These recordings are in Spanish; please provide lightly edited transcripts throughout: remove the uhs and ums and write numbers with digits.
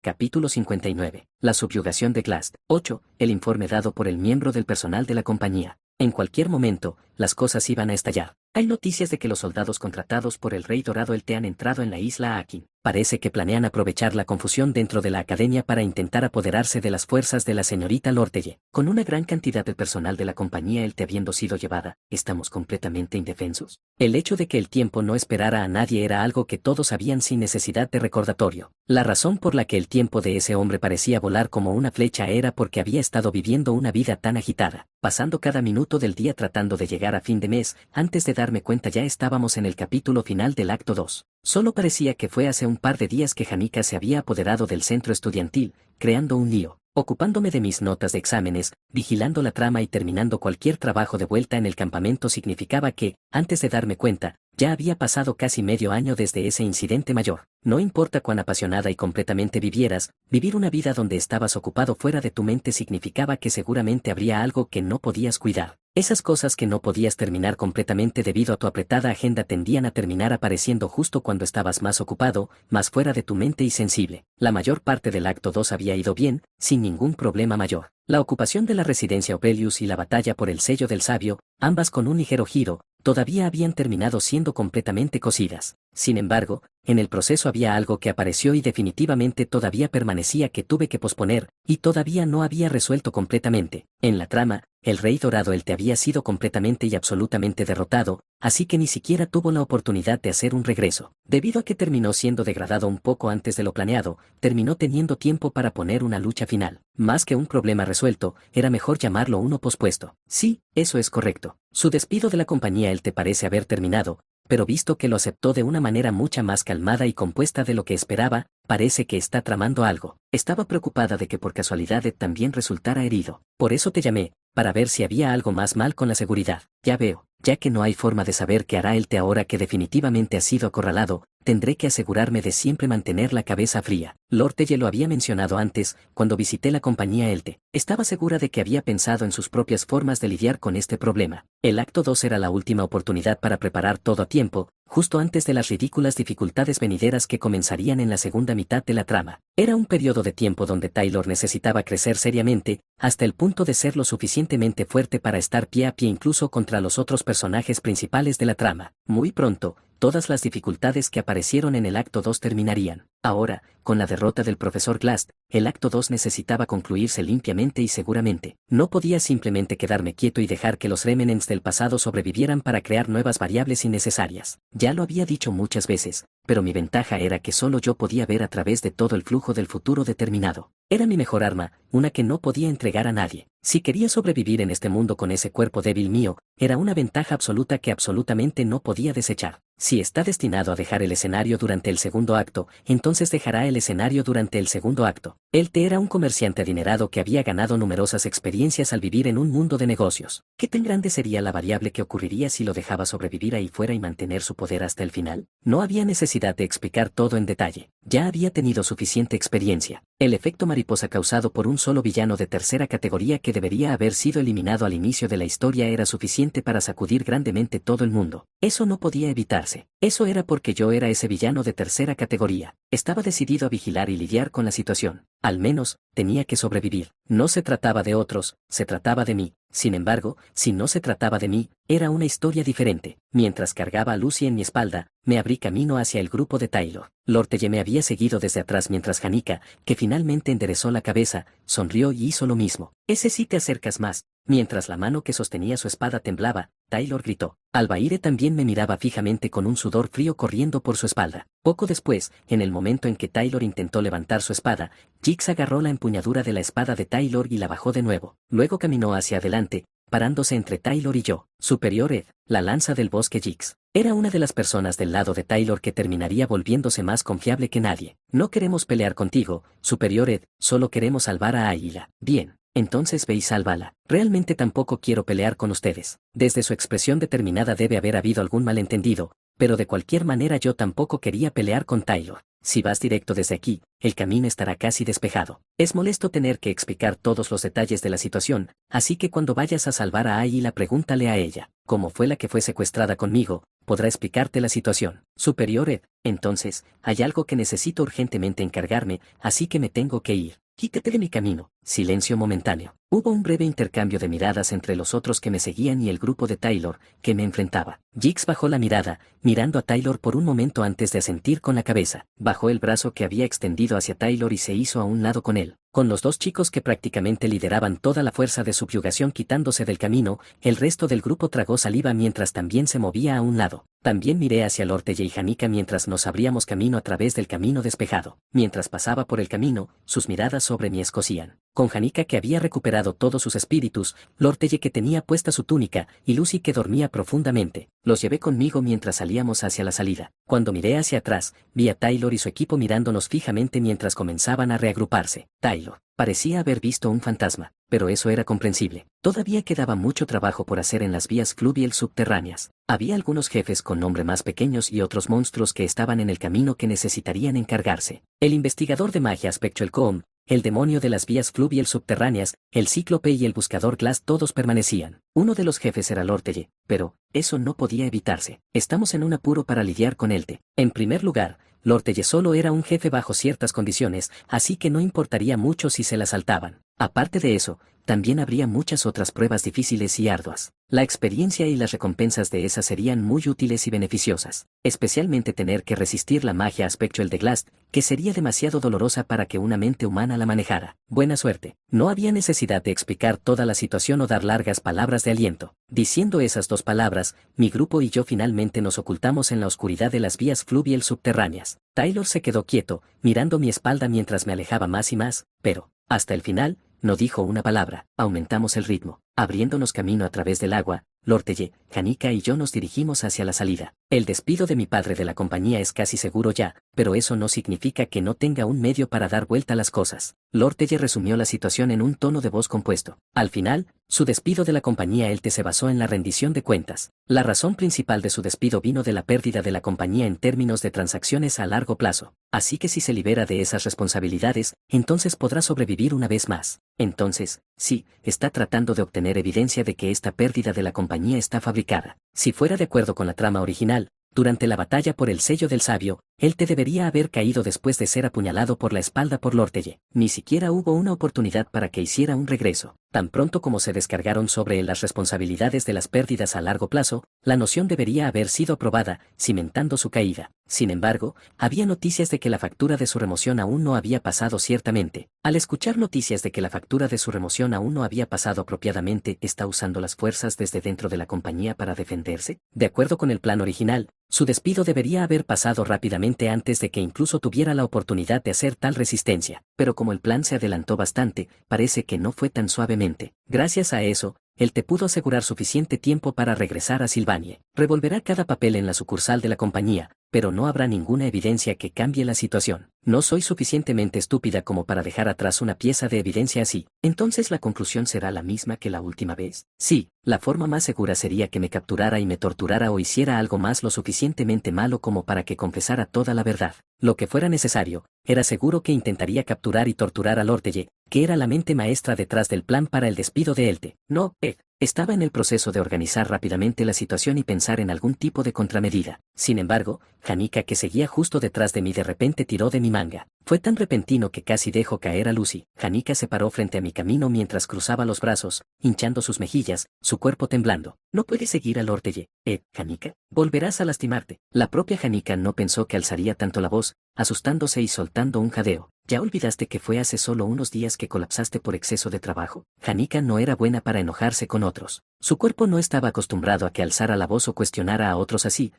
Capítulo 59. La subyugación de Glast. 8. El informe dado por el miembro del personal de la compañía. En cualquier momento, las cosas iban a estallar. Hay noticias de que los soldados contratados por el Rey Dorado el Te han entrado en la isla Akin. Parece que planean aprovechar la confusión dentro de la academia para intentar apoderarse de las fuerzas de la señorita Lortelle. Con una gran cantidad de personal de la compañía el Te habiendo sido llevada, ¿estamos completamente indefensos? El hecho de que el tiempo no esperara a nadie era algo que todos sabían sin necesidad de recordatorio. La razón por la que el tiempo de ese hombre parecía volar como una flecha era porque había estado viviendo una vida tan agitada, pasando cada minuto del día tratando de llegar a fin de mes. Antes de darme cuenta ya estábamos en el capítulo final del acto 2. Solo parecía que fue hace un par de días que Hanika se había apoderado del centro estudiantil, creando un lío, ocupándome de mis notas de exámenes, vigilando la trama y terminando cualquier trabajo de vuelta en el campamento. Significaba que, antes de darme cuenta, ya había pasado casi medio año desde ese incidente mayor. No importa cuán apasionada y completamente vivieras, vivir una vida donde estabas ocupado fuera de tu mente significaba que seguramente habría algo que no podías cuidar. Esas cosas que no podías terminar completamente debido a tu apretada agenda tendían a terminar apareciendo justo cuando estabas más ocupado, más fuera de tu mente y sensible. La mayor parte del acto 2 había ido bien, sin ningún problema mayor. La ocupación de la residencia Opelius y la batalla por el sello del sabio, ambas con un ligero giro, todavía habían terminado siendo completamente cosidas. Sin embargo, en el proceso había algo que apareció y definitivamente todavía permanecía que tuve que posponer, y todavía no había resuelto completamente. En la trama, el Rey Dorado el Te había sido completamente y absolutamente derrotado, así que ni siquiera tuvo la oportunidad de hacer un regreso. Debido a que terminó siendo degradado un poco antes de lo planeado, terminó teniendo tiempo para poner una lucha final. Más que un problema resuelto, era mejor llamarlo uno pospuesto. Sí, eso es correcto. Su despido de la compañía el Te parece haber terminado, pero visto que lo aceptó de una manera mucha más calmada y compuesta de lo que esperaba, parece que está tramando algo. Estaba preocupada de que por casualidad Ed también resultara herido. Por eso te llamé, para ver si había algo más mal con la seguridad. Ya veo, ya que no hay forma de saber qué hará el Te ahora que definitivamente ha sido acorralado, tendré que asegurarme de siempre mantener la cabeza fría. Lortelle lo había mencionado antes, cuando visité la compañía el Te. Estaba segura de que había pensado en sus propias formas de lidiar con este problema. El acto 2 era la última oportunidad para preparar todo a tiempo, justo antes de las ridículas dificultades venideras que comenzarían en la segunda mitad de la trama. Era un periodo de tiempo donde Taylor necesitaba crecer seriamente, hasta el punto de ser lo suficientemente fuerte para estar pie a pie incluso contra los otros personajes principales de la trama. Muy pronto, todas las dificultades que aparecieron en el acto 2 terminarían. Ahora, con la derrota del profesor Glast, el acto 2 necesitaba concluirse limpiamente y seguramente. No podía simplemente quedarme quieto y dejar que los remanentes del pasado sobrevivieran para crear nuevas variables innecesarias. Ya lo había dicho muchas veces, pero mi ventaja era que solo yo podía ver a través de todo el flujo del futuro determinado. Era mi mejor arma, una que no podía entregar a nadie. Si quería sobrevivir en este mundo con ese cuerpo débil mío, era una ventaja absoluta que absolutamente no podía desechar. Si está destinado a dejar el escenario durante el segundo acto, entonces dejará el escenario durante el segundo acto. El Te era un comerciante adinerado que había ganado numerosas experiencias al vivir en un mundo de negocios. ¿Qué tan grande sería la variable que ocurriría si lo dejaba sobrevivir ahí fuera y mantener su poder hasta el final? No había necesidad de explicar todo en detalle. Ya había tenido suficiente experiencia. El efecto mariposa causado por un solo villano de tercera categoría que debería haber sido eliminado al inicio de la historia era suficiente para sacudir grandemente todo el mundo. Eso no podía evitarse. Eso era porque yo era ese villano de tercera categoría. Estaba decidido a vigilar y lidiar con la situación. Al menos, tenía que sobrevivir. No se trataba de otros, se trataba de mí. Sin embargo, si no se trataba de mí, era una historia diferente. Mientras cargaba a Lucy en mi espalda, me abrí camino hacia el grupo de Taylor. Lortelle me había seguido desde atrás mientras Hanika, que finalmente enderezó la cabeza, sonrió y hizo lo mismo. Ese sí te acercas más. Mientras la mano que sostenía su espada temblaba, Taylor gritó. Albaire también me miraba fijamente con un sudor frío corriendo por su espalda. Poco después, en el momento en que Taylor intentó levantar su espada, Jix agarró la empuñadura de la espada de Taylor y la bajó de nuevo. Luego caminó hacia adelante, parándose entre Taylor y yo. Superior Ed, la lanza del bosque Jix. Era una de las personas del lado de Taylor que terminaría volviéndose más confiable que nadie. No queremos pelear contigo, Superior Ed, solo queremos salvar a Águila. Bien. Entonces ve y sálvala. Realmente tampoco quiero pelear con ustedes. Desde su expresión determinada debe haber habido algún malentendido, pero de cualquier manera yo tampoco quería pelear con Taylor. Si vas directo desde aquí, el camino estará casi despejado. Es molesto tener que explicar todos los detalles de la situación, así que cuando vayas a salvar a Águila pregúntale a ella, como fue la que fue secuestrada conmigo, podrá explicarte la situación. Superior Ed, entonces, hay algo que necesito urgentemente encargarme, así que me tengo que ir. Quítate de mi camino. Silencio momentáneo. Hubo un breve intercambio de miradas entre los otros que me seguían y el grupo de Taylor, que me enfrentaba. Jix bajó la mirada, mirando a Taylor por un momento antes de asentir con la cabeza. Bajó el brazo que había extendido hacia Taylor y se hizo a un lado con él. Con los dos chicos que prácticamente lideraban toda la fuerza de subyugación quitándose del camino, el resto del grupo tragó saliva mientras también se movía a un lado. También miré hacia Lorteye y Janica mientras nos abríamos camino a través del camino despejado. Mientras pasaba por el camino, sus miradas sobre mí escocían. Con Janica que había recuperado todos sus espíritus, Lorteye que tenía puesta su túnica, y Lucy que dormía profundamente, los llevé conmigo mientras salíamos hacia la salida. Cuando miré hacia atrás, vi a Taylor y su equipo mirándonos fijamente mientras comenzaban a reagruparse. Taylor parecía haber visto un fantasma, pero eso era comprensible. Todavía quedaba mucho trabajo por hacer en las vías fluvial subterráneas. Había algunos jefes con nombre más pequeños y otros monstruos que estaban en el camino que necesitarían encargarse. El investigador de magia Spectralcom, el demonio de las vías fluvial subterráneas, el cíclope y el buscador Glass todos permanecían. Uno de los jefes era Lorteye, pero eso no podía evitarse. Estamos en un apuro para lidiar con él. En primer lugar, Lorteye solo era un jefe bajo ciertas condiciones, así que no importaría mucho si se la saltaban. Aparte de eso, también habría muchas otras pruebas difíciles y arduas. La experiencia y las recompensas de esas serían muy útiles y beneficiosas, especialmente tener que resistir la magia Spectral de Glass, que sería demasiado dolorosa para que una mente humana la manejara. Buena suerte. No había necesidad de explicar toda la situación o dar largas palabras de aliento. Diciendo esas dos palabras, mi grupo y yo finalmente nos ocultamos en la oscuridad de las vías fluvial subterráneas. Taylor se quedó quieto, mirando mi espalda mientras me alejaba más y más, pero, hasta el final, no dijo una palabra. Aumentamos el ritmo, abriéndonos camino a través del agua. Lorteye, Janica y yo nos dirigimos hacia la salida. El despido de mi padre de la compañía es casi seguro ya, pero eso no significa que no tenga un medio para dar vuelta a las cosas. Lorteye resumió la situación en un tono de voz compuesto. Al final, su despido de la compañía ELTE se basó en la rendición de cuentas. La razón principal de su despido vino de la pérdida de la compañía en términos de transacciones a largo plazo. Así que si se libera de esas responsabilidades, entonces podrá sobrevivir una vez más. Entonces, sí, está tratando de obtener evidencia de que esta pérdida de la compañía está fabricada. Si fuera de acuerdo con la trama original, durante la batalla por el sello del sabio, él te debería haber caído después de ser apuñalado por la espalda por Lorteye. Ni siquiera hubo una oportunidad para que hiciera un regreso. Tan pronto como se descargaron sobre él las responsabilidades de las pérdidas a largo plazo, la noción debería haber sido aprobada, cimentando su caída. Sin embargo, había noticias de que la factura de su remoción aún no había pasado ciertamente. Al escuchar noticias de que la factura de su remoción aún no había pasado apropiadamente, ¿está usando las fuerzas desde dentro de la compañía para defenderse? De acuerdo con el plan original, su despido debería haber pasado rápidamente antes de que incluso tuviera la oportunidad de hacer tal resistencia, pero como el plan se adelantó bastante, parece que no fue tan suavemente. Gracias a eso, él te pudo asegurar suficiente tiempo para regresar a Sylvanie. Revolverá cada papel en la sucursal de la compañía, pero no habrá ninguna evidencia que cambie la situación. No soy suficientemente estúpida como para dejar atrás una pieza de evidencia así. Entonces la conclusión será la misma que la última vez. Sí, la forma más segura sería que me capturara y me torturara o hiciera algo más lo suficientemente malo como para que confesara toda la verdad. Lo que fuera necesario, era seguro que intentaría capturar y torturar a Lorteye, que era la mente maestra detrás del plan para el despido de ELTE. No, Ed. Estaba en el proceso de organizar rápidamente la situación y pensar en algún tipo de contramedida. Sin embargo, Janica, que seguía justo detrás de mí, de repente tiró de mi manga. Fue tan repentino que casi dejó caer a Lucy. Janica se paró frente a mi camino mientras cruzaba los brazos, hinchando sus mejillas, su cuerpo temblando. No puedes seguir a Lorteye, Janica. Volverás a lastimarte. La propia Janica no pensó que alzaría tanto la voz, asustándose y soltando un jadeo. ¿Ya olvidaste que fue hace solo unos días que colapsaste por exceso de trabajo? Janica no era buena para enojarse con otros. Su cuerpo no estaba acostumbrado a que alzara la voz o cuestionara a otros así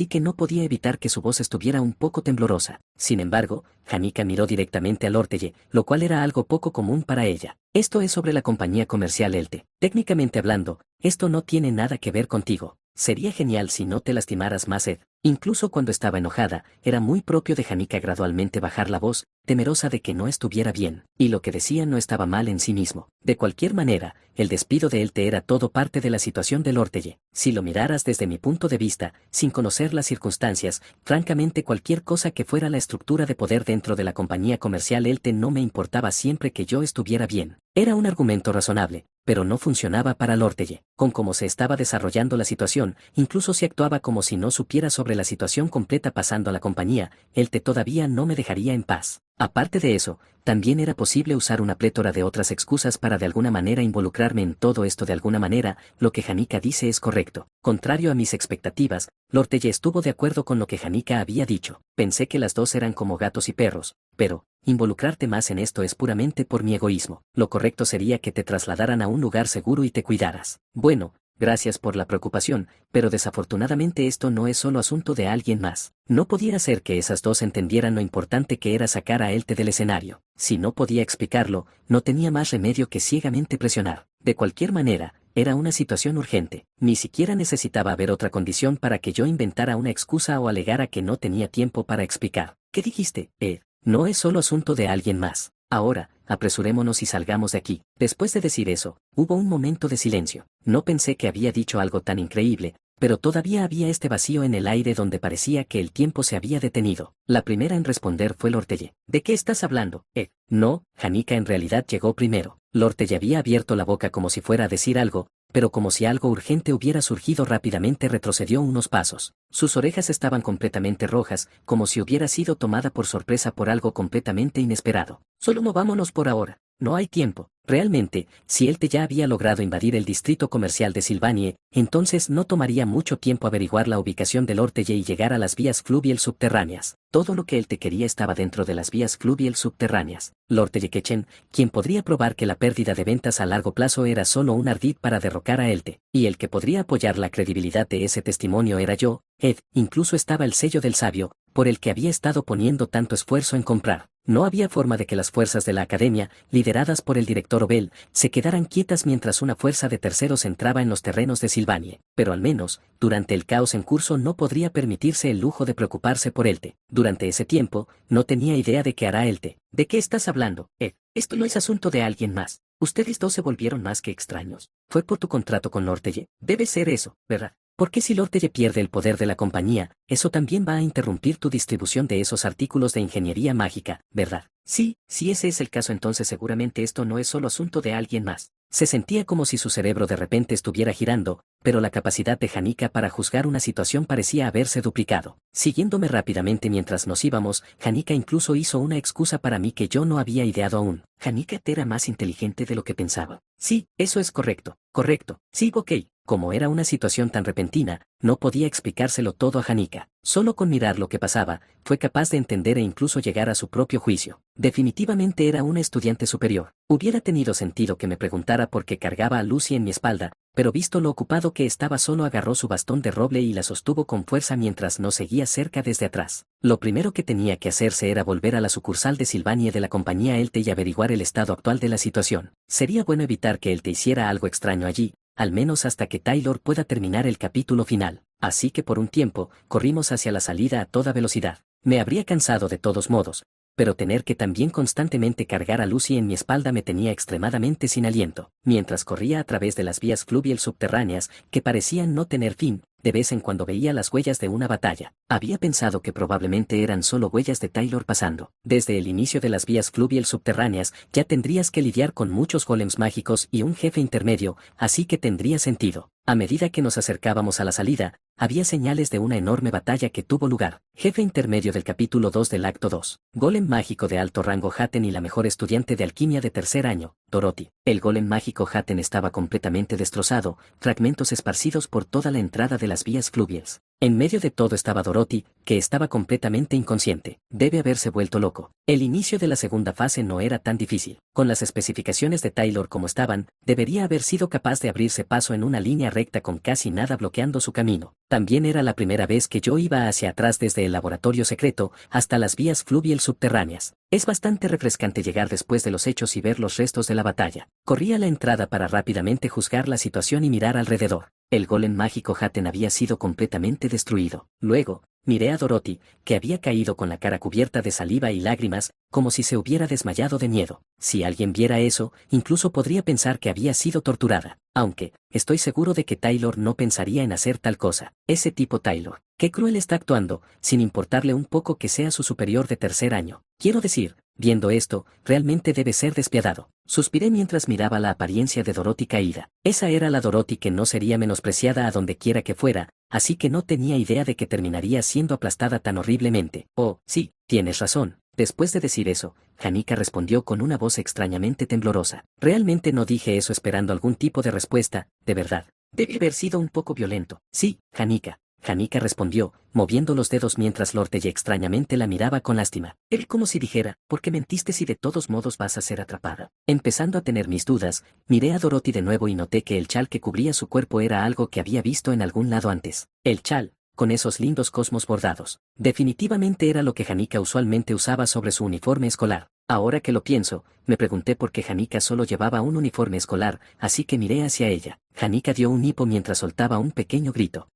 que no podía evitar que su voz estuviera un poco temblorosa. Sin embargo, Janica miró directamente a Lorteye, lo cual era algo poco común para ella. Esto es sobre la compañía comercial ELTE. Técnicamente hablando, esto no tiene nada que ver contigo. Sería genial si no te lastimaras más, Ed. Incluso cuando estaba enojada, era muy propio de Janica gradualmente bajar la voz, temerosa de que no estuviera bien, y lo que decía no estaba mal en sí mismo. De cualquier manera, el despido de Elte era todo parte de la situación del Ortelle. Si lo miraras desde mi punto de vista, sin conocer las circunstancias, francamente cualquier cosa que fuera la estructura de poder dentro de la compañía comercial Elte no me importaba siempre que yo estuviera bien. Era un argumento razonable, pero no funcionaba para el Ortelle. Con cómo se estaba desarrollando la situación, incluso si actuaba como si no supiera sobre la situación completa pasando a la compañía, Elte todavía no me dejaría en paz. Aparte de eso, también era posible usar una plétora de otras excusas para de alguna manera involucrarme en todo esto de alguna manera. Lo que Janica dice es correcto. Contrario a mis expectativas, Ortelle estuvo de acuerdo con lo que Janica había dicho. Pensé que las dos eran como gatos y perros, pero involucrarte más en esto es puramente por mi egoísmo. Lo correcto sería que te trasladaran a un lugar seguro y te cuidaras. Bueno, gracias por la preocupación, pero desafortunadamente esto no es solo asunto de alguien más. No podía ser que esas dos entendieran lo importante que era sacar a Elte del escenario. Si no podía explicarlo, no tenía más remedio que ciegamente presionar. De cualquier manera, era una situación urgente. Ni siquiera necesitaba haber otra condición para que yo inventara una excusa o alegara que no tenía tiempo para explicar. ¿Qué dijiste, Ed? No es solo asunto de alguien más. Ahora, apresurémonos y salgamos de aquí. Después de decir eso, hubo un momento de silencio. No pensé que había dicho algo tan increíble, pero todavía había este vacío en el aire donde parecía que el tiempo se había detenido. La primera en responder fue Ortelle. ¿De qué estás hablando, Ed? No, Janica en realidad llegó primero. Ortelle había abierto la boca como si fuera a decir algo, pero como si algo urgente hubiera surgido rápidamente retrocedió unos pasos. Sus orejas estaban completamente rojas, como si hubiera sido tomada por sorpresa por algo completamente inesperado. Solo movámonos por ahora. No hay tiempo. Realmente, si Elte ya había logrado invadir el distrito comercial de Sylvanie, entonces no tomaría mucho tiempo averiguar la ubicación del Ortelle y llegar a las vías fluvial subterráneas. Todo lo que Elte quería estaba dentro de las vías fluvial subterráneas. Ortelle Quechen, quien podría probar que la pérdida de ventas a largo plazo era solo un ardid para derrocar a Elte, y el que podría apoyar la credibilidad de ese testimonio era yo, Ed. Incluso estaba el sello del sabio, por el que había estado poniendo tanto esfuerzo en comprar. No había forma de que las fuerzas de la academia, lideradas por el director Obel, se quedaran quietas mientras una fuerza de terceros entraba en los terrenos de Sylvanie, pero al menos, durante el caos en curso no podría permitirse el lujo de preocuparse por Elte. Durante ese tiempo, no tenía idea de qué hará Elte. ¿De qué estás hablando, Ed? Esto no es asunto de alguien más. Ustedes dos se volvieron más que extraños. Fue por tu contrato con Ortelle. Debe ser eso, ¿verdad? Porque si Ortelle pierde el poder de la compañía, eso también va a interrumpir tu distribución de esos artículos de ingeniería mágica, ¿verdad? Sí, si ese es el caso entonces seguramente esto no es solo asunto de alguien más. Se sentía como si su cerebro de repente estuviera girando, pero la capacidad de Janica para juzgar una situación parecía haberse duplicado. Siguiéndome rápidamente mientras nos íbamos, Janica incluso hizo una excusa para mí que yo no había ideado aún. Janica era más inteligente de lo que pensaba. Sí, eso es correcto. Correcto. Sí, ok. Como era una situación tan repentina, no podía explicárselo todo a Janica. Solo con mirar lo que pasaba, fue capaz de entender e incluso llegar a su propio juicio. Definitivamente era una estudiante superior. Hubiera tenido sentido que me preguntara por qué cargaba a Lucy en mi espalda, pero visto lo ocupado que estaba solo agarró su bastón de roble y la sostuvo con fuerza mientras nos seguía cerca desde atrás. Lo primero que tenía que hacerse era volver a la sucursal de Sylvanie de la compañía Elte y averiguar el estado actual de la situación. Sería bueno evitar que Elte hiciera algo extraño allí, al menos hasta que Taylor pueda terminar el capítulo final. Así que por un tiempo, corrimos hacia la salida a toda velocidad. Me habría cansado de todos modos, pero tener que también constantemente cargar a Lucy en mi espalda me tenía extremadamente sin aliento. Mientras corría a través de las vías fluvial subterráneas, que parecían no tener fin, de vez en cuando veía las huellas de una batalla. Había pensado que probablemente eran solo huellas de Taylor pasando. Desde el inicio de las vías fluvial subterráneas, ya tendrías que lidiar con muchos golems mágicos y un jefe intermedio, así que tendría sentido. A medida que nos acercábamos a la salida, había señales de una enorme batalla que tuvo lugar. Jefe intermedio del capítulo 2 del acto 2. Golem mágico de alto rango Hatten y la mejor estudiante de alquimia de tercer año, Dorothy. El golem mágico Hatten estaba completamente destrozado, fragmentos esparcidos por toda la entrada de las vías fluviales. En medio de todo estaba Dorothy, que estaba completamente inconsciente. Debe haberse vuelto loco. El inicio de la segunda fase no era tan difícil. Con las especificaciones de Taylor como estaban, debería haber sido capaz de abrirse paso en una línea recta con casi nada bloqueando su camino. También era la primera vez que yo iba hacia atrás desde el laboratorio secreto hasta las vías fluvial subterráneas. Es bastante refrescante llegar después de los hechos y ver los restos de la batalla. Corrí a la entrada para rápidamente juzgar la situación y mirar alrededor. El golem mágico Hatten había sido completamente destruido. Luego, miré a Dorothy, que había caído con la cara cubierta de saliva y lágrimas, como si se hubiera desmayado de miedo. Si alguien viera eso, incluso podría pensar que había sido torturada. Aunque, estoy seguro de que Taylor no pensaría en hacer tal cosa. Ese tipo Taylor. Qué cruel está actuando, sin importarle un poco que sea su superior de tercer año. Quiero decir, viendo esto, realmente debe ser despiadado. Suspiré mientras miraba la apariencia de Dorothy caída. Esa era la Dorothy que no sería menospreciada a donde quiera que fuera, así que no tenía idea de que terminaría siendo aplastada tan horriblemente. Oh, sí, tienes razón. Después de decir eso, Hanika respondió con una voz extrañamente temblorosa. Realmente no dije eso esperando algún tipo de respuesta, de verdad. Debe haber sido un poco violento. Sí, Hanika. Hanika respondió, moviendo los dedos mientras Lorteley extrañamente la miraba con lástima. Él como si dijera, ¿por qué mentiste si de todos modos vas a ser atrapada? Empezando a tener mis dudas, miré a Dorothy de nuevo y noté que el chal que cubría su cuerpo era algo que había visto en algún lado antes. El chal, con esos lindos cosmos bordados. Definitivamente era lo que Hanika usualmente usaba sobre su uniforme escolar. Ahora que lo pienso, me pregunté por qué Hanika solo llevaba un uniforme escolar, así que miré hacia ella. Hanika dio un hipo mientras soltaba un pequeño grito.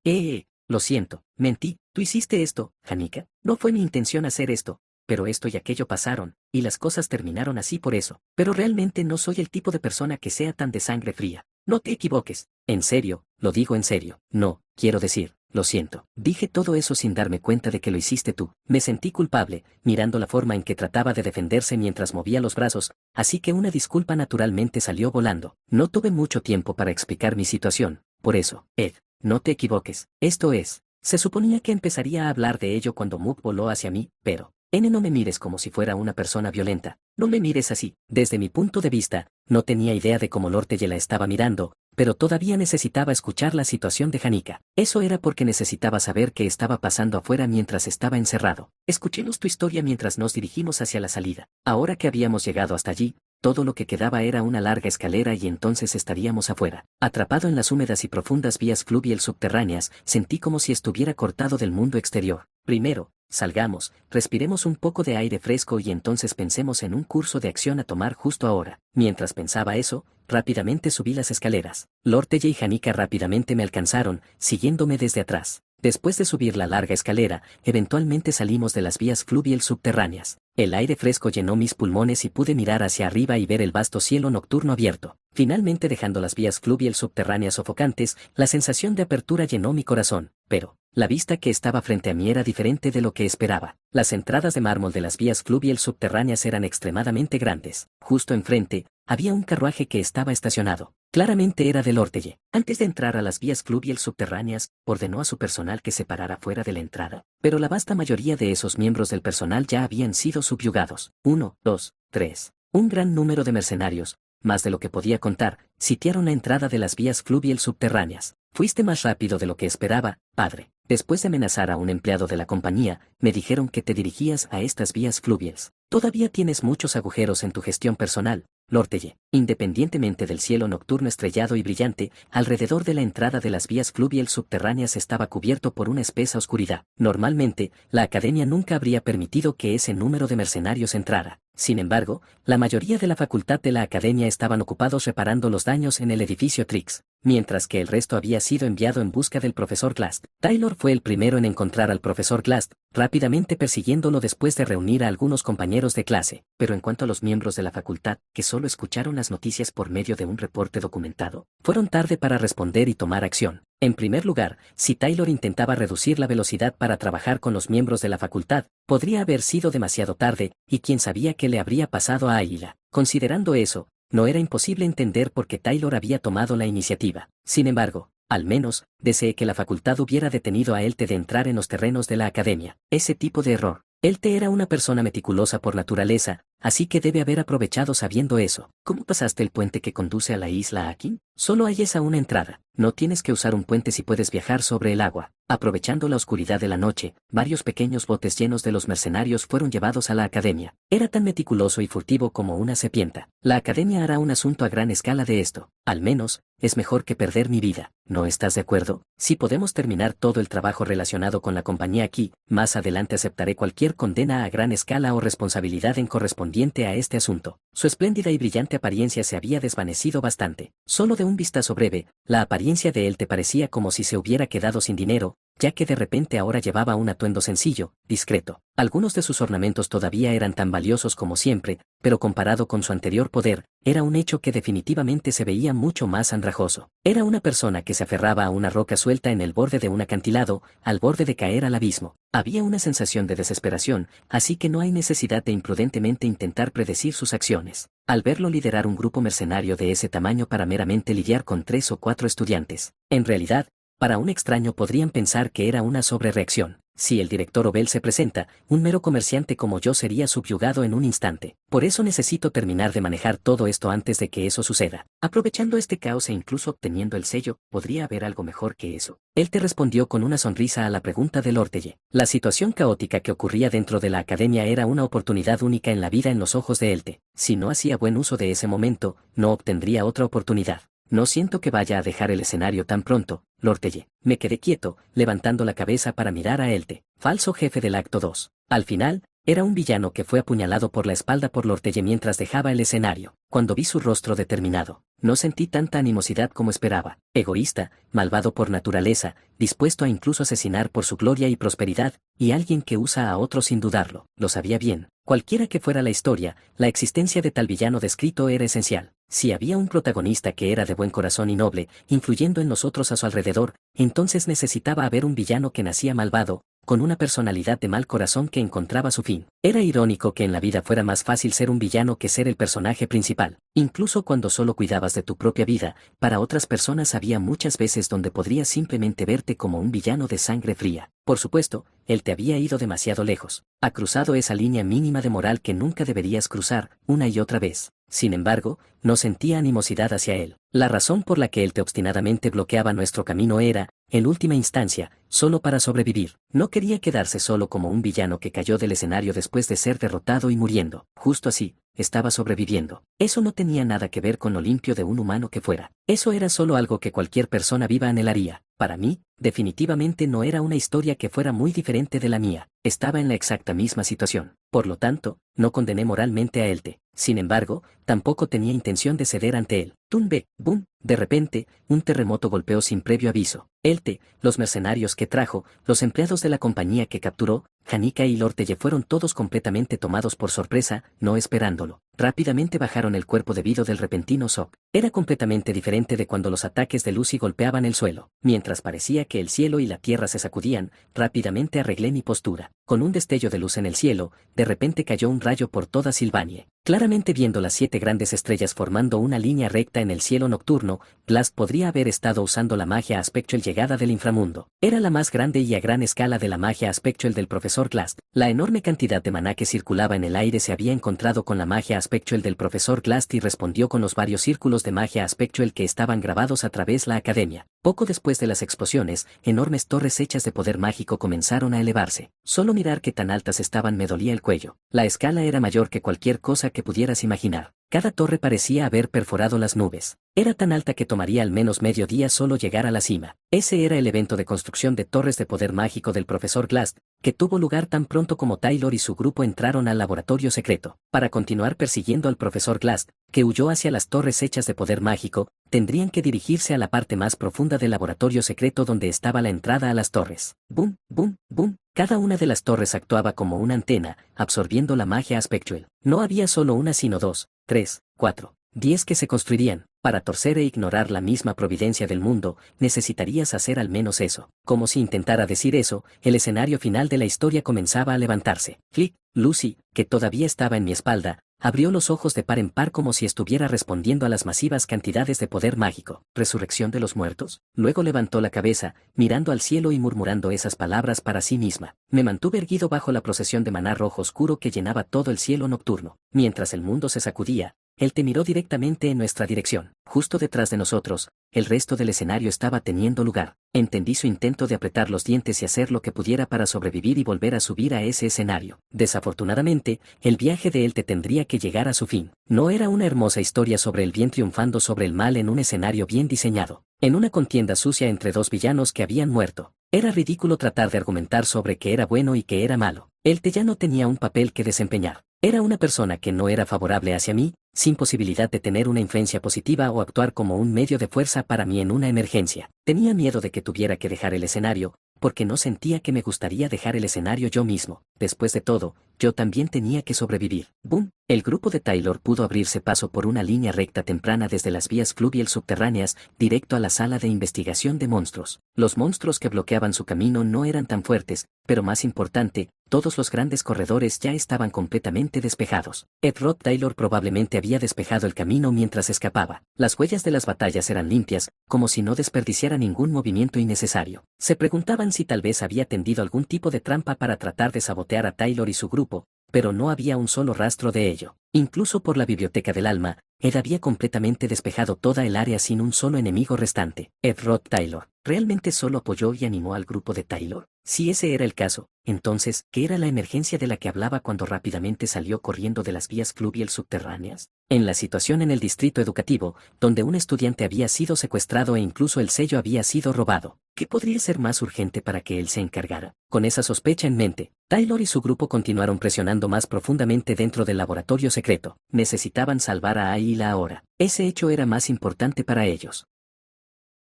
Lo siento, mentí, tú hiciste esto, Hanika. No fue mi intención hacer esto, pero esto y aquello pasaron, y las cosas terminaron así por eso. Pero realmente no soy el tipo de persona que sea tan de sangre fría. No te equivoques. En serio, lo digo en serio. No, quiero decir, lo siento. Dije todo eso sin darme cuenta de que lo hiciste tú. Me sentí culpable, mirando la forma en que trataba de defenderse mientras movía los brazos, así que una disculpa naturalmente salió volando. No tuve mucho tiempo para explicar mi situación, por eso, Ed. No te equivoques, esto es, se suponía que empezaría a hablar de ello cuando Mook voló hacia mí, pero, no me mires como si fuera una persona violenta, no me mires así. Desde mi punto de vista, no tenía idea de cómo Lorteley la estaba mirando, pero todavía necesitaba escuchar la situación de Hanika. Eso era porque necesitaba saber qué estaba pasando afuera mientras estaba encerrado. Escuchemos tu historia mientras nos dirigimos hacia la salida. Ahora que habíamos llegado hasta allí, todo lo que quedaba era una larga escalera y entonces estaríamos afuera. Atrapado en las húmedas y profundas vías fluvial subterráneas, sentí como si estuviera cortado del mundo exterior. Primero, salgamos, respiremos un poco de aire fresco y entonces pensemos en un curso de acción a tomar justo ahora. Mientras pensaba eso, rápidamente subí las escaleras. Lorteley y Hanika rápidamente me alcanzaron, siguiéndome desde atrás. Después de subir la larga escalera, eventualmente salimos de las vías fluvial subterráneas. El aire fresco llenó mis pulmones y pude mirar hacia arriba y ver el vasto cielo nocturno abierto. Finalmente dejando las vías fluvial subterráneas sofocantes, la sensación de apertura llenó mi corazón, pero la vista que estaba frente a mí era diferente de lo que esperaba. Las entradas de mármol de las vías fluvial subterráneas eran extremadamente grandes. Justo enfrente, había un carruaje que estaba estacionado. Claramente era de Lorteley. Antes de entrar a las vías fluvial subterráneas, ordenó a su personal que se parara fuera de la entrada. Pero la vasta mayoría de esos miembros del personal ya habían sido subyugados. 1, 2, 3. Un gran número de mercenarios, más de lo que podía contar, sitiaron la entrada de las vías fluvial subterráneas. Fuiste más rápido de lo que esperaba, padre. Después de amenazar a un empleado de la compañía, me dijeron que te dirigías a estas vías fluviales. Todavía tienes muchos agujeros en tu gestión personal, Lorteley. Independientemente del cielo nocturno estrellado y brillante, alrededor de la entrada de las vías fluvial subterráneas estaba cubierto por una espesa oscuridad. Normalmente, la academia nunca habría permitido que ese número de mercenarios entrara. Sin embargo, la mayoría de la facultad de la academia estaban ocupados reparando los daños en el edificio Trix, mientras que el resto había sido enviado en busca del profesor Glast. Taylor fue el primero en encontrar al profesor Glast, rápidamente persiguiéndolo después de reunir a algunos compañeros de clase. Pero en cuanto a los miembros de la facultad, que solo escucharon las noticias por medio de un reporte documentado, fueron tarde para responder y tomar acción. En primer lugar, si Taylor intentaba reducir la velocidad para trabajar con los miembros de la facultad, podría haber sido demasiado tarde, y quién sabía qué le habría pasado a Águila. Considerando eso, no era imposible entender por qué Taylor había tomado la iniciativa. Sin embargo, al menos, deseé que la facultad hubiera detenido a Elte de entrar en los terrenos de la academia. Ese tipo de error. Elte era una persona meticulosa por naturaleza, así que debe haber aprovechado sabiendo eso. ¿Cómo pasaste el puente que conduce a la isla Akin? Solo hay esa una entrada. No tienes que usar un puente si puedes viajar sobre el agua. Aprovechando la oscuridad de la noche, varios pequeños botes llenos de los mercenarios fueron llevados a la academia. Era tan meticuloso y furtivo como una serpiente. La academia hará un asunto a gran escala de esto. Al menos, es mejor que perder mi vida. ¿No estás de acuerdo? Si podemos terminar todo el trabajo relacionado con la compañía aquí, más adelante aceptaré cualquier condena a gran escala o responsabilidad en correspondiente a este asunto. Su espléndida y brillante apariencia se había desvanecido bastante. Solo de un vistazo breve, la apariencia de él te parecía como si se hubiera quedado sin dinero, ya que de repente ahora llevaba un atuendo sencillo, discreto. Algunos de sus ornamentos todavía eran tan valiosos como siempre, pero comparado con su anterior poder, era un hecho que definitivamente se veía mucho más andrajoso. Era una persona que se aferraba a una roca suelta en el borde de un acantilado, al borde de caer al abismo. Había una sensación de desesperación, así que no hay necesidad de imprudentemente intentar predecir sus acciones. Al verlo liderar un grupo mercenario de ese tamaño para meramente lidiar con 3 o 4 estudiantes, en realidad, para un extraño podrían pensar que era una sobrereacción. Si el director Obel se presenta, un mero comerciante como yo sería subyugado en un instante. Por eso necesito terminar de manejar todo esto antes de que eso suceda. Aprovechando este caos e incluso obteniendo el sello, ¿podría haber algo mejor que eso? Él te respondió con una sonrisa a la pregunta del Ortelle. La situación caótica que ocurría dentro de la academia era una oportunidad única en la vida en los ojos de Elte. Si no hacía buen uso de ese momento, no obtendría otra oportunidad. No siento que vaya a dejar el escenario tan pronto, Lortelle. Me quedé quieto, levantando la cabeza para mirar a Elte, falso jefe del acto 2. Al final, era un villano que fue apuñalado por la espalda por Lortelle mientras dejaba el escenario. Cuando vi su rostro determinado, no sentí tanta animosidad como esperaba. Egoísta, malvado por naturaleza, dispuesto a incluso asesinar por su gloria y prosperidad, y alguien que usa a otros sin dudarlo. Lo sabía bien. Cualquiera que fuera la historia, la existencia de tal villano descrito era esencial. Si había un protagonista que era de buen corazón y noble, influyendo en nosotros a su alrededor, entonces necesitaba haber un villano que nacía malvado, con una personalidad de mal corazón que encontraba su fin. Era irónico que en la vida fuera más fácil ser un villano que ser el personaje principal. Incluso cuando solo cuidabas de tu propia vida, para otras personas había muchas veces donde podrías simplemente verte como un villano de sangre fría. Por supuesto, él te había ido demasiado lejos. Ha cruzado esa línea mínima de moral que nunca deberías cruzar, una y otra vez. Sin embargo, no sentía animosidad hacia él. La razón por la que él te obstinadamente bloqueaba nuestro camino era, en última instancia, solo para sobrevivir. No quería quedarse solo como un villano que cayó del escenario después de ser derrotado y muriendo. Justo así, estaba sobreviviendo. Eso no tenía nada que ver con lo limpio de un humano que fuera. Eso era solo algo que cualquier persona viva anhelaría. Para mí, definitivamente no era una historia que fuera muy diferente de la mía. Estaba en la exacta misma situación. Por lo tanto, no condené moralmente a Elte. Sin embargo, tampoco tenía intención de ceder ante él. Tunbe, boom, de repente, un terremoto golpeó sin previo aviso. Elte, los mercenarios que trajo, los empleados de la compañía que capturó, Janica y Lortelle fueron todos completamente tomados por sorpresa, no esperándolo. Rápidamente bajaron el cuerpo debido del repentino shock. Era completamente diferente de cuando los ataques de Lucy golpeaban el suelo. Mientras parecía que el cielo y la tierra se sacudían, rápidamente arreglé mi postura. Con un destello de luz en el cielo, de repente cayó un rayo por toda Sylvanie. Claramente viendo las 7 grandes estrellas formando una línea recta en el cielo nocturno, Blast podría haber estado usando la magia Aspectual llegada del inframundo. Era la más grande y a gran escala de la magia Aspectual del profesor Glass. La enorme cantidad de maná que circulaba en el aire se había encontrado con la magia Aspectual del profesor Glass y respondió con los varios círculos de magia Aspectual que estaban grabados a través la academia. Poco después de las explosiones, enormes torres hechas de poder mágico comenzaron a elevarse. Solo mirar qué tan altas estaban me dolía el cuello. La escala era mayor que cualquier cosa que pudieras imaginar. Cada torre parecía haber perforado las nubes. Era tan alta que tomaría al menos medio día solo llegar a la cima. Ese era el evento de construcción de torres de poder mágico del profesor Glass, que tuvo lugar tan pronto como Taylor y su grupo entraron al laboratorio secreto. Para continuar persiguiendo al profesor Glass, que huyó hacia las torres hechas de poder mágico, tendrían que dirigirse a la parte más profunda del laboratorio secreto donde estaba la entrada a las torres. Boom, boom, boom. Cada una de las torres actuaba como una antena, absorbiendo la magia Aspectual. No había solo una sino 2, 3, 4, 10 que se construirían. Para torcer e ignorar la misma providencia del mundo, necesitarías hacer al menos eso. Como si intentara decir eso, el escenario final de la historia comenzaba a levantarse. Flick, Lucy, que todavía estaba en mi espalda, abrió los ojos de par en par como si estuviera respondiendo a las masivas cantidades de poder mágico. ¿Resurrección de los muertos? Luego levantó la cabeza, mirando al cielo y murmurando esas palabras para sí misma. Me mantuve erguido bajo la procesión de maná rojo oscuro que llenaba todo el cielo nocturno. Mientras el mundo se sacudía, él te miró directamente en nuestra dirección. Justo detrás de nosotros, el resto del escenario estaba teniendo lugar. Entendí su intento de apretar los dientes y hacer lo que pudiera para sobrevivir y volver a subir a ese escenario. Desafortunadamente, el viaje de él te tendría que llegar a su fin. No era una hermosa historia sobre el bien triunfando sobre el mal en un escenario bien diseñado. En una contienda sucia entre 2 villanos que habían muerto. Era ridículo tratar de argumentar sobre que era bueno y que era malo. Él ya no tenía un papel que desempeñar. Era una persona que no era favorable hacia mí, sin posibilidad de tener una influencia positiva o actuar como un medio de fuerza para mí en una emergencia. Tenía miedo de que tuviera que dejar el escenario, porque no sentía que me gustaría dejar el escenario yo mismo. Después de todo, yo también tenía que sobrevivir. ¡Boom! El grupo de Taylor pudo abrirse paso por una línea recta temprana desde las vías fluvial subterráneas, directo a la sala de investigación de monstruos. Los monstruos que bloqueaban su camino no eran tan fuertes, pero más importante, todos los grandes corredores ya estaban completamente despejados. Ed Rod Taylor probablemente había despejado el camino mientras escapaba. Las huellas de las batallas eran limpias, como si no desperdiciara ningún movimiento innecesario. Se preguntaban si tal vez había tendido algún tipo de trampa para tratar de sabotear a Taylor y su grupo, pero no había un solo rastro de ello. Incluso por la biblioteca del alma, Ed había completamente despejado toda el área sin un solo enemigo restante. Ed Rod Taylor realmente solo apoyó y animó al grupo de Taylor. Si ese era el caso, entonces, ¿qué era la emergencia de la que hablaba cuando rápidamente salió corriendo de las vías fluvial subterráneas? En la situación en el distrito educativo, donde un estudiante había sido secuestrado e incluso el sello había sido robado, ¿qué podría ser más urgente para que él se encargara? Con esa sospecha en mente, Taylor y su grupo continuaron presionando más profundamente dentro del laboratorio secreto. Necesitaban salvar a Ayla ahora. Ese hecho era más importante para ellos.